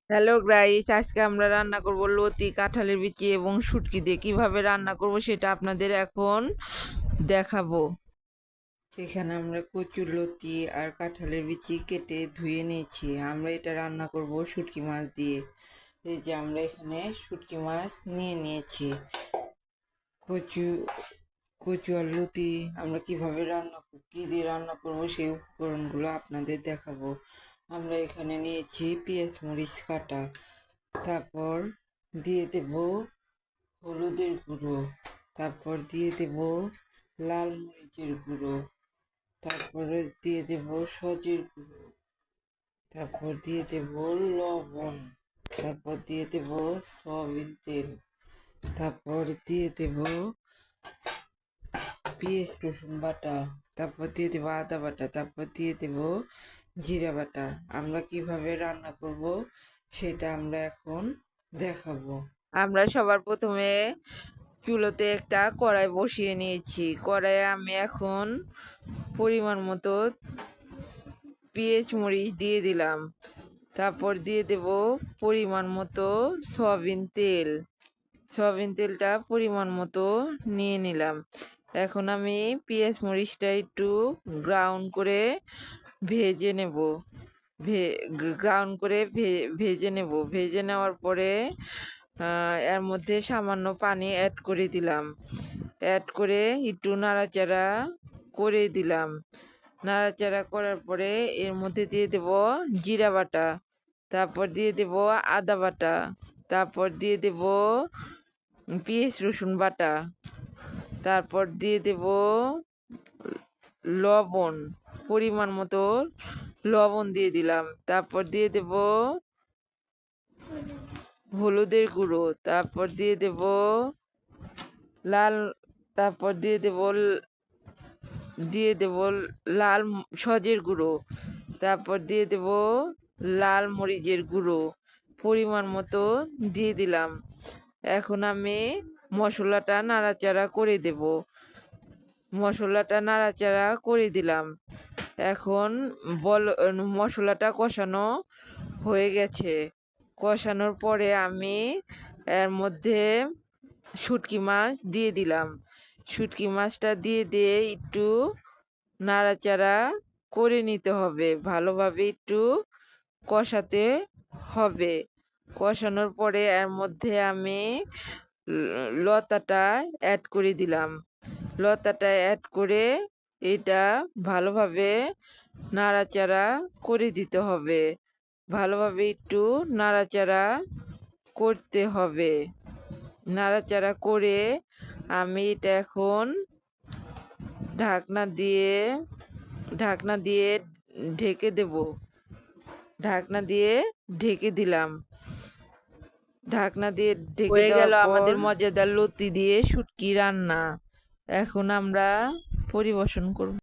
Hello guys, আজকে আমরা রান্না করব লতি, কাঁঠালের বিচি এবং শুটকি দিয়ে। কিভাবে রান্না করব সেটা আপনাদের এখন দেখাবো। এখানে আমরা কচুর লতি আর কাঁঠালের বিচি কেটে ধুয়ে নিয়েছি। আমরা এটা রান্না করব শুটকি মাছ দিয়ে। এই যে আমরা এখানে শুটকি মাছ নিয়ে নিয়েছি। কচু কচু আর লতি আমরা কিভাবে কি দিয়ে রান্না করব সেই উপকরণগুলো আপনাদের দেখাবো। আমরা এখানে নিয়েছি পেঁয়াজ মরিচ কাটা, তারপর দিয়ে দেব হলুদের গুঁড়ো, তারপর দিয়ে দেব লাল মরিচের গুঁড়ো, তারপরে দিয়ে দেব সজের গুঁড়ো, তারপর দিয়ে দেব লবণ, তারপর দিয়ে দেব সয়াবিন তেল, তারপর দিয়ে দেব পেঁয়াজ রসুন বাটা, তারপর দিয়ে দেবো আদা বাটা, তারপর দিয়ে দেব জিরা বাটা। আমরা কিভাবে রান্না করব সেটা আমরা এখন দেখাবো। আমরা সবার প্রথমে চুলোতে একটা কড়াই বসিয়ে নিয়েছি। কড়াইয়ে আমি এখন পরিমাণ মতো পেঁয়াজ মরিচ দিয়ে দিলাম, তারপর দিয়ে দেব পরিমাণ মতো সয়াবিন তেল। সয়াবিন তেলটা পরিমাণ মতো নিয়ে নিলাম। এখন আমি পেঁয়াজ মরিচটা একটু ব্রাউন করে ভেজে নেব। ব্রাউন করে ভেজে নেব। ভেজে নেওয়ার পরে এর মধ্যে সামান্য পানি অ্যাড করে দিলাম। অ্যাড করে একটু নাড়াচাড়া করে দিলাম। নাড়াচাড়া করার পরে এর মধ্যে দিয়ে দেব জিরা বাটা, তারপর দিয়ে দেব আদা বাটা, তারপর দিয়ে দেব পেঁয়াজ রসুন বাটা, তারপর দিয়ে দেব লবণ, পরিমাণ মতো লবণ দিয়ে দিলাম। তারপর দিয়ে দেব হলুদের গুঁড়ো, তারপর দিয়ে দেব লাল, তারপর দিয়ে দেব লাল সজের গুঁড়ো, তারপর দিয়ে দেব লাল মরিচের গুঁড়ো, পরিমাণ মতো দিয়ে দিলাম। এখন আমি মশলাটা নাড়াচাড়া করে দেব। মশলাটা নাড়াচাড়া করে দিলাম। এখন মশলাটা কষানো হয়ে গেছে। কষানোর পরে আমি এর মধ্যে শুটকি মাছ দিয়ে দিলাম। শুটকি মাছটা দিয়ে একটু নাড়াচাড়া করে নিতে হবে, ভালোভাবে একটু কষাতে হবে। কষানোর পরে এর মধ্যে আমি লতাটা অ্যাড করে দিলাম। লতাটা অ্যাড করে এটা ভালোভাবে নাড়াচাড়া করে দিতে হবে। ভালোভাবে একটু নাড়াচাড়া করতে হবে। নাড়াচাড়া করে আমি এটা এখন ঢাকনা দিয়ে ঢাকনা দিয়ে ঢেকে দেব। ঢাকনা দিয়ে ঢেকে দিলাম। ঢাকনা দিয়ে ঢেকে হয়ে গেল আমাদের মজাদার লতি দিয়ে শুটকি রান্না। এখন আমরা পরিবেশন করব।